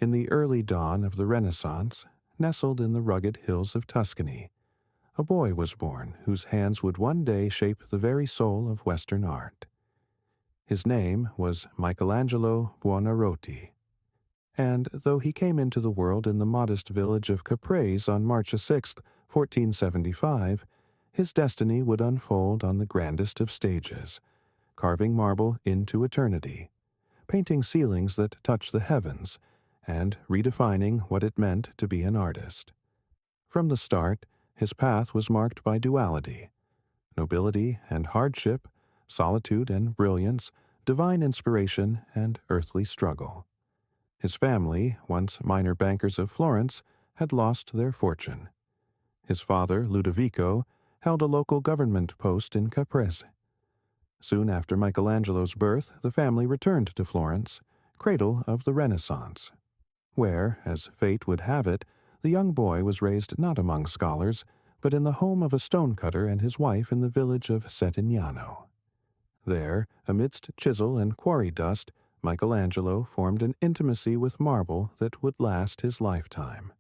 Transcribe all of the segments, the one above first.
In the early dawn of the Renaissance, nestled in the rugged hills of Tuscany, a boy was born whose hands would one day shape the very soul of Western art. His name was Michelangelo Buonarroti, and though he came into the world in the modest village of Caprese on March 6, 1475, his destiny would unfold on the grandest of stages, carving marble into eternity, painting ceilings that touch the heavens, and redefining what it meant to be an artist. From the start, his path was marked by duality: nobility and hardship, solitude and brilliance, divine inspiration and earthly struggle. His family, once minor bankers of Florence, had lost their fortune. His father, Ludovico, held a local government post in Caprese. Soon after Michelangelo's birth, the family returned to Florence, cradle of the Renaissance, where, as fate would have it, the young boy was raised not among scholars, but in the home of a stonecutter and his wife in the village of Settignano. There, amidst chisel and quarry dust, Michelangelo formed an intimacy with marble that would last his lifetime.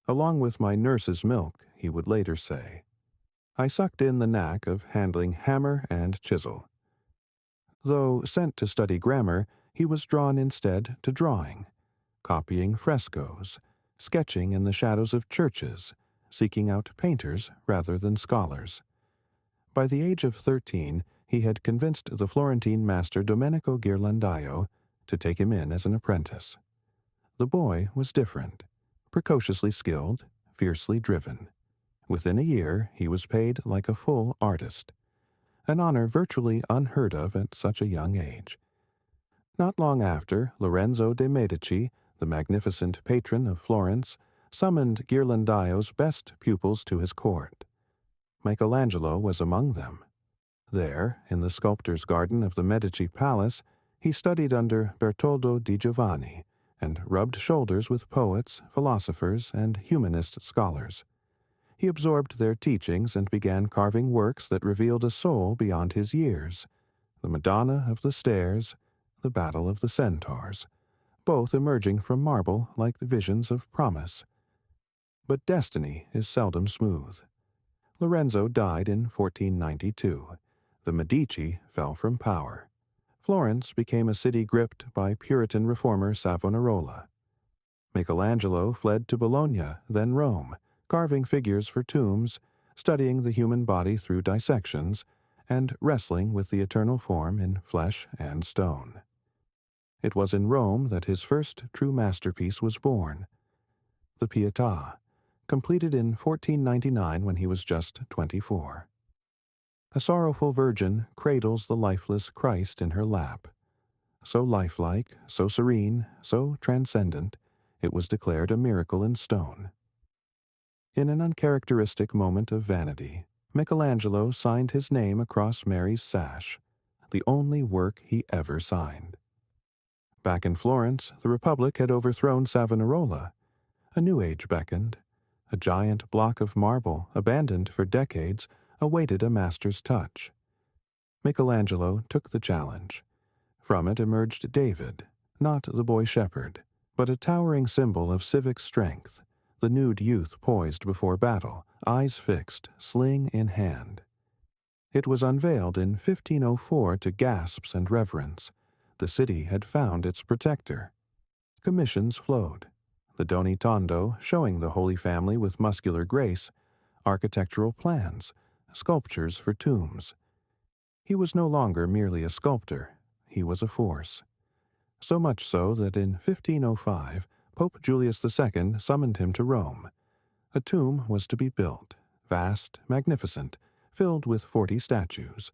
"Along with my nurse's milk," he would later say, "I sucked in the knack of handling hammer and chisel." Though sent to study grammar, he was drawn instead to drawing, copying frescoes, sketching in the shadows of churches, seeking out painters rather than scholars. By the age of 13, he had convinced the Florentine master Domenico Ghirlandaio to take him in as an apprentice. The boy was different, precociously skilled, fiercely driven. Within a year, he was paid like a full artist, an honor virtually unheard of at such a young age. Not long after, Lorenzo de' Medici, the magnificent patron of Florence, summoned Ghirlandaio's best pupils to his court. Michelangelo was among them. There, in the sculptor's garden of the Medici Palace, he studied under Bertoldo di Giovanni and rubbed shoulders with poets, philosophers, and humanist scholars. He absorbed their teachings and began carving works that revealed a soul beyond his years: the Madonna of the Stairs, the Battle of the Centaurs, both emerging from marble like visions of promise. But destiny is seldom smooth. Lorenzo died in 1492. The Medici fell from power. Florence became a city gripped by Puritan reformer Savonarola. Michelangelo fled to Bologna, then Rome, carving figures for tombs, studying the human body through dissections, and wrestling with the eternal form in flesh and stone. It was in Rome that his first true masterpiece was born, the Pietà, completed in 1499 when he was just 24. A sorrowful virgin cradles the lifeless Christ in her lap. So lifelike, so serene, so transcendent, it was declared a miracle in stone. In an uncharacteristic moment of vanity, Michelangelo signed his name across Mary's sash, the only work he ever signed. Back in Florence, the Republic had overthrown Savonarola. A new age beckoned. A giant block of marble, abandoned for decades, awaited a master's touch. Michelangelo took the challenge. From it emerged David, not the boy shepherd, but a towering symbol of civic strength, the nude youth poised before battle, eyes fixed, sling in hand. It was unveiled in 1504 to gasps and reverence. The city had found its protector. Commissions flowed, the Doni Tondo showing the Holy Family with muscular grace, architectural plans, sculptures for tombs. He was no longer merely a sculptor, he was a force. So much so that in 1505, Pope Julius II summoned him to Rome. A tomb was to be built, vast, magnificent, filled with 40 statues.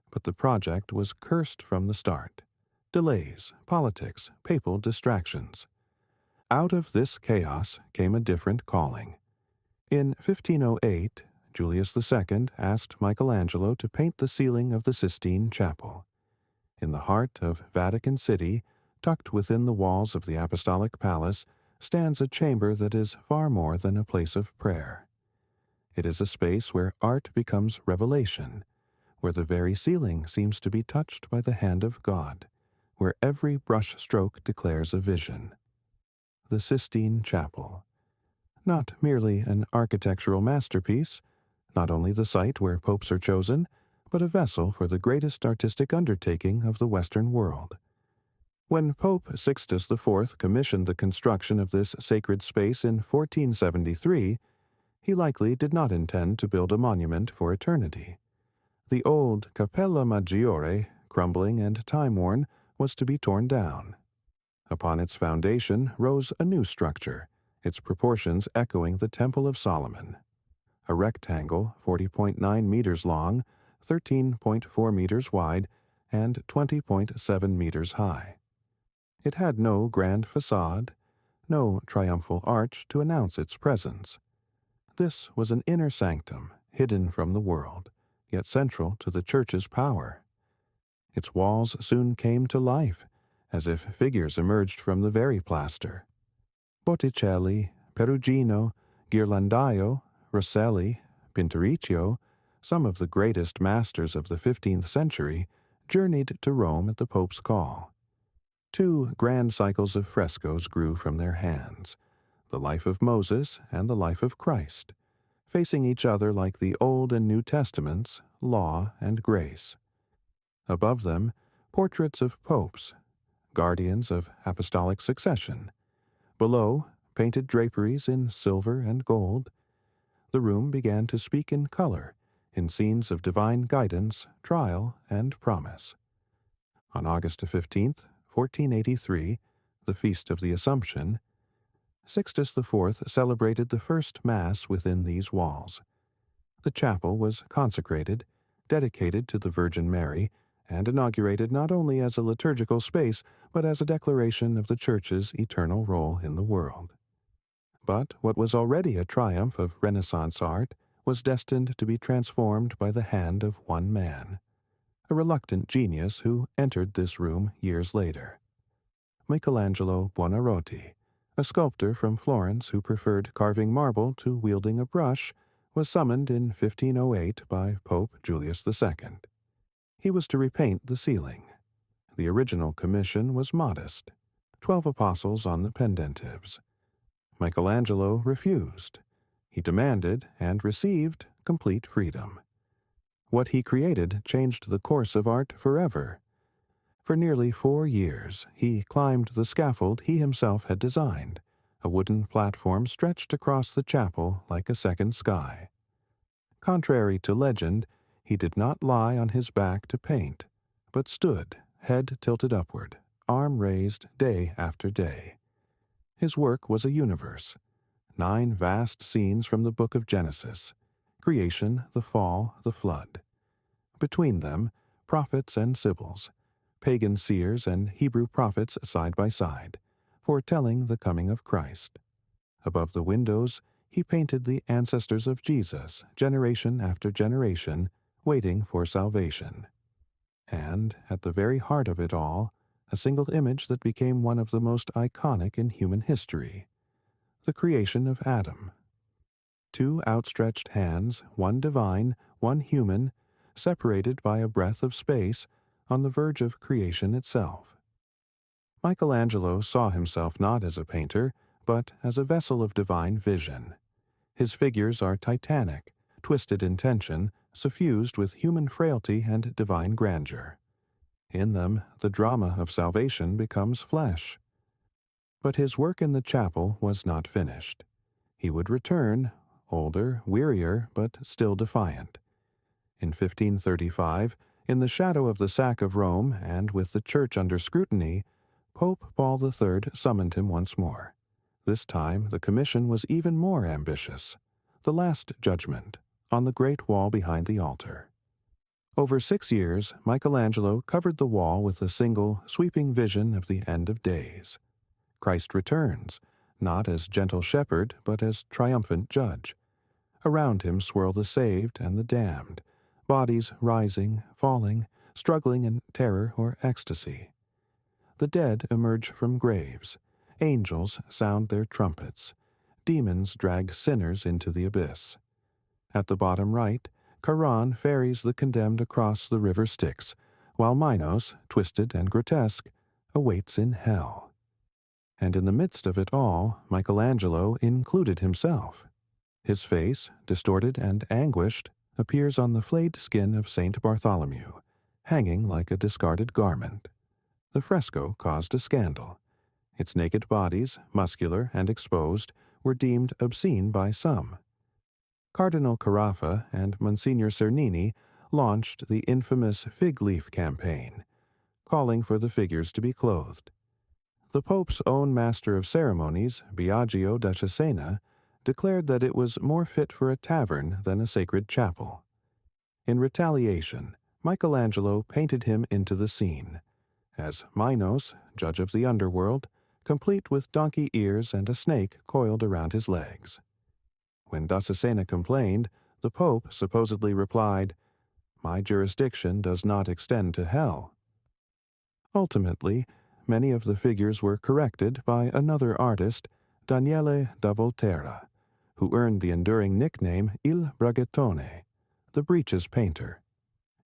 But the project was cursed from the start. Delays, politics, papal distractions. Out of this chaos came a different calling. In 1508, Julius II asked Michelangelo to paint the ceiling of the Sistine Chapel. In the heart of Vatican City, tucked within the walls of the Apostolic Palace, stands a chamber that is far more than a place of prayer. It is a space where art becomes revelation, where the very ceiling seems to be touched by the hand of God, where every brush stroke declares a vision. the Sistine Chapel. Not merely an architectural masterpiece, not only the site where popes are chosen, but a vessel for the greatest artistic undertaking of the Western world. When Pope Sixtus IV commissioned the construction of this sacred space in 1473, he likely did not intend to build a monument for eternity. The old Cappella Maggiore, crumbling and time-worn, was to be torn down. Upon its foundation rose a new structure, its proportions echoing the Temple of Solomon. A rectangle 40.9 meters long, 13.4 meters wide, and 20.7 meters high. It had no grand facade, no triumphal arch to announce its presence. This was an inner sanctum, hidden from the world, yet central to the Church's power. Its walls soon came to life, as if figures emerged from the very plaster. Botticelli, Perugino, Ghirlandaio, Rosselli, Pinturicchio, some of the greatest masters of the 15th century, journeyed to Rome at the Pope's call. Two grand cycles of frescoes grew from their hands, the life of Moses and the life of Christ, facing each other like the Old and New Testaments, law and grace. Above them, portraits of popes, guardians of apostolic succession. Below, painted draperies in silver and gold. The room began to speak in color, in scenes of divine guidance, trial, and promise. On August 15th, 1483, the Feast of the Assumption, Sixtus IV celebrated the first Mass within these walls. The chapel was consecrated, dedicated to the Virgin Mary, and inaugurated not only as a liturgical space, but as a declaration of the Church's eternal role in the world. But what was already a triumph of Renaissance art was destined to be transformed by the hand of one man, a reluctant genius who entered this room years later. Michelangelo Buonarroti, a sculptor from Florence who preferred carving marble to wielding a brush, was summoned in 1508 by Pope Julius II. He was to repaint the ceiling. The original commission was modest, 12 apostles on the pendentives. Michelangelo refused. He demanded and received complete freedom. What he created changed the course of art forever. For nearly 4 years, he climbed the scaffold he himself had designed, a wooden platform stretched across the chapel like a second sky. Contrary to legend, he did not lie on his back to paint, but stood, head tilted upward, arm raised day after day. His work was a universe, 9 vast scenes from the book of Genesis, creation, the fall, the flood. Between them, prophets and sibyls, pagan seers and Hebrew prophets side by side, foretelling the coming of Christ. Above the windows, he painted the ancestors of Jesus, generation after generation, waiting for salvation. And, at the very heart of it all, a single image that became one of the most iconic in human history, the creation of Adam. 2 outstretched hands, one divine, one human, separated by a breath of space, on the verge of creation itself. Michelangelo saw himself not as a painter, but as a vessel of divine vision. His figures are titanic, twisted in tension, suffused with human frailty and divine grandeur. In them, the drama of salvation becomes flesh. But his work in the chapel was not finished. He would return, older, wearier, but still defiant. In 1535, in the shadow of the sack of Rome and with the Church under scrutiny, Pope Paul III summoned him once more. This time the commission was even more ambitious. The Last Judgment, on the great wall behind the altar. Over 6 years, Michelangelo covered the wall with a single, sweeping vision of the end of days. Christ returns, not as gentle shepherd, but as triumphant judge. Around him swirl the saved and the damned, bodies rising, falling, struggling in terror or ecstasy. The dead emerge from graves. Angels sound their trumpets. Demons drag sinners into the abyss. At the bottom right, Charon ferries the condemned across the river Styx, while Minos, twisted and grotesque, awaits in hell. And in the midst of it all, Michelangelo included himself. His face, distorted and anguished, appears on the flayed skin of Saint Bartholomew, hanging like a discarded garment. The fresco caused a scandal. Its naked bodies, muscular and exposed, were deemed obscene by some. Cardinal Carafa and Monsignor Cernini launched the infamous fig leaf campaign, calling for the figures to be clothed. The Pope's own master of ceremonies, Biagio da Cesena, declared that it was more fit for a tavern than a sacred chapel. In retaliation, Michelangelo painted him into the scene, as Minos, judge of the underworld, complete with donkey ears and a snake coiled around his legs. When da Cesena complained, the Pope supposedly replied, "My jurisdiction does not extend to hell." Ultimately, many of the figures were corrected by another artist, Daniele da Volterra, who earned the enduring nickname Il Braghettone, the breeches painter.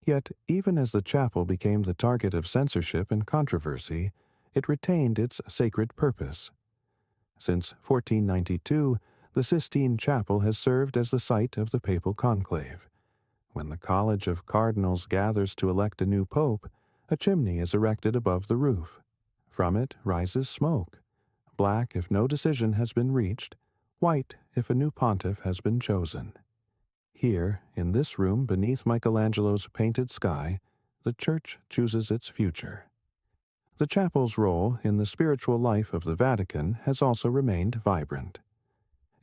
Yet, even as the chapel became the target of censorship and controversy, it retained its sacred purpose. Since 1492, the Sistine Chapel has served as the site of the papal conclave. When the College of Cardinals gathers to elect a new pope, a chimney is erected above the roof. From it rises smoke, black if no decision has been reached, white if a new pontiff has been chosen. Here, in this room beneath Michelangelo's painted sky, the Church chooses its future. The chapel's role in the spiritual life of the Vatican has also remained vibrant.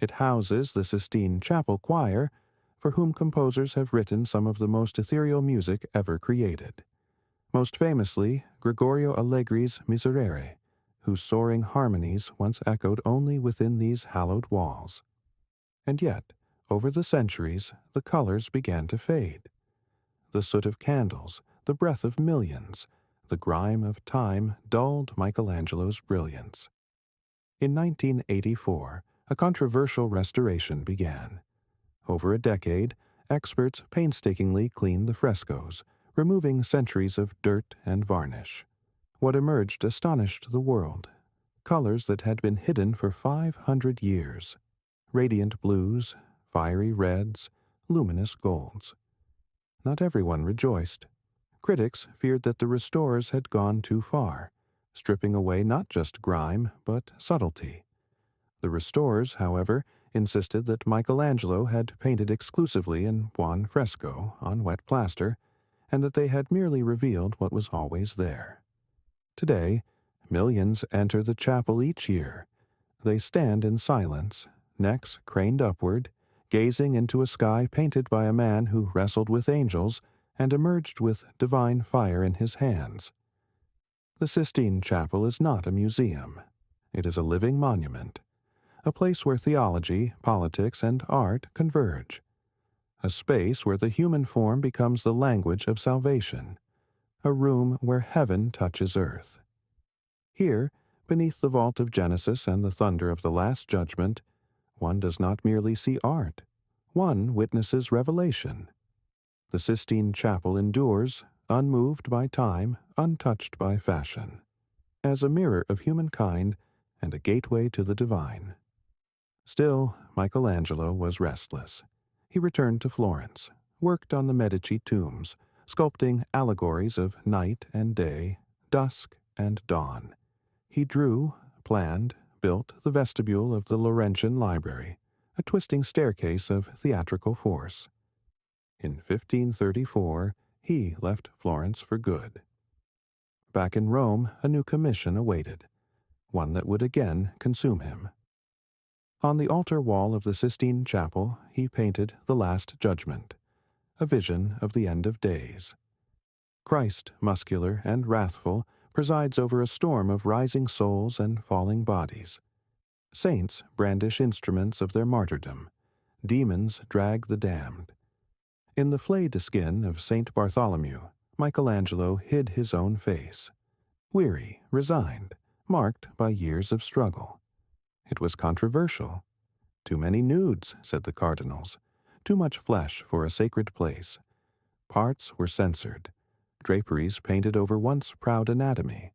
It houses the Sistine Chapel Choir, for whom composers have written some of the most ethereal music ever created. Most famously, Gregorio Allegri's Miserere, whose soaring harmonies once echoed only within these hallowed walls. And yet, over the centuries, the colors began to fade. The soot of candles, the breath of millions, the grime of time dulled Michelangelo's brilliance. In 1984, a controversial restoration began. Over a decade, experts painstakingly cleaned the frescoes, removing centuries of dirt and varnish. What emerged astonished the world. Colors that had been hidden for 500 years. Radiant blues, fiery reds, luminous golds. Not everyone rejoiced. Critics feared that the restorers had gone too far, stripping away not just grime, but subtlety. The restorers, however, insisted that Michelangelo had painted exclusively in buon fresco on wet plaster, and that they had merely revealed what was always there. Today, millions enter the chapel each year. They stand in silence, necks craned upward, gazing into a sky painted by a man who wrestled with angels and emerged with divine fire in his hands. The Sistine Chapel is not a museum. It is a living monument, a place where theology, politics, and art converge, a space where the human form becomes the language of salvation, a room where heaven touches earth. Here, beneath the vault of Genesis and the thunder of the Last Judgment, one does not merely see art, one witnesses revelation. The Sistine Chapel endures, unmoved by time, untouched by fashion, as a mirror of humankind and a gateway to the divine. Still, Michelangelo was restless. He returned to Florence, worked on the Medici tombs, sculpting allegories of night and day, dusk and dawn. He drew, planned, built the vestibule of the Laurentian Library, a twisting staircase of theatrical force. In 1534, he left Florence for good. Back in Rome, a new commission awaited, one that would again consume him. On the altar wall of the Sistine Chapel, he painted the Last Judgment, a vision of the end of days. Christ, muscular and wrathful, presides over a storm of rising souls and falling bodies. Saints brandish instruments of their martyrdom. Demons drag the damned. In the flayed skin of Saint Bartholomew, Michelangelo hid his own face, weary, resigned, marked by years of struggle. It was controversial. Too many nudes, said the cardinals. Too much flesh for a sacred place. Parts were censored. Draperies painted over once proud anatomy.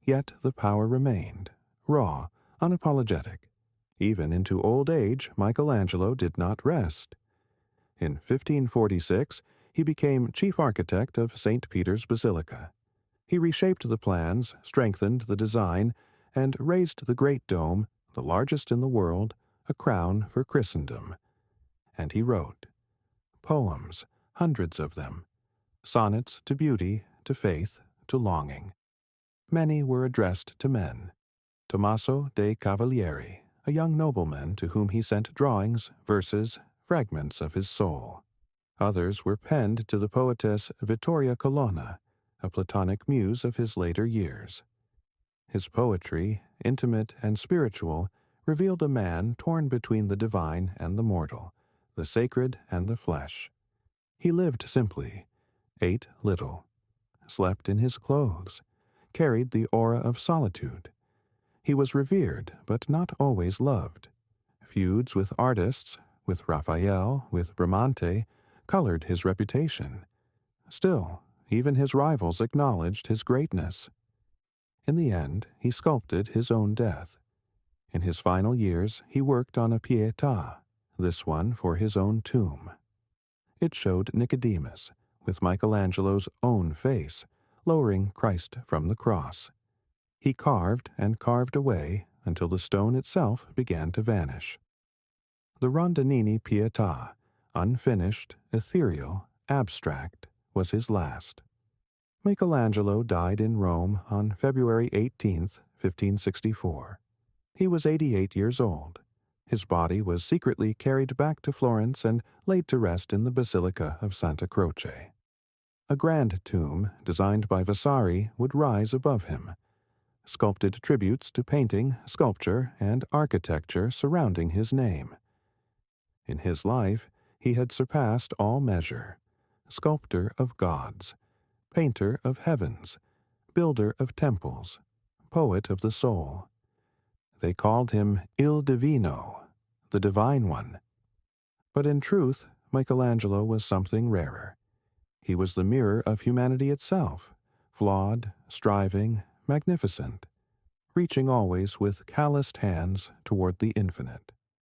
Yet the power remained. raw, unapologetic. Even into old age, Michelangelo did not rest. In 1546, he became chief architect of St. Peter's Basilica. He reshaped the plans, strengthened the design, and raised the Great Dome, the largest in the world, a crown for Christendom. And he wrote poems, hundreds of them, sonnets to beauty, to faith, to longing. Many were addressed to men. Tommaso de' Cavalieri, a young nobleman to whom he sent drawings, verses, fragments of his soul. Others were penned to the poetess Vittoria Colonna, a Platonic muse of his later years. His poetry, intimate and spiritual, revealed a man torn between the divine and the mortal, the sacred and the flesh. He lived simply, ate little, slept in his clothes, carried the aura of solitude. He was revered, but not always loved. Feuds with artists, with Raphael, with Bramante, colored his reputation. Still, even his rivals acknowledged his greatness. In the end, he sculpted his own death. In his final years, he worked on a Pietà, this one for his own tomb. It showed Nicodemus, with Michelangelo's own face, lowering Christ from the cross. He carved and carved away until the stone itself began to vanish. The Rondinini Pietà, unfinished, ethereal, abstract, was his last. Michelangelo died in Rome on February 18, 1564. He was 88 years old. His body was secretly carried back to Florence and laid to rest in the Basilica of Santa Croce. A grand tomb, designed by Vasari, would rise above him. Sculpted tributes to painting, sculpture, and architecture surrounding his name. In his life, he had surpassed all measure. Sculptor of gods, painter of heavens, builder of temples, poet of the soul. They called him Il Divino, the Divine One. But in truth, Michelangelo was something rarer. He was the mirror of humanity itself, flawed, striving, magnificent, reaching always with calloused hands toward the infinite.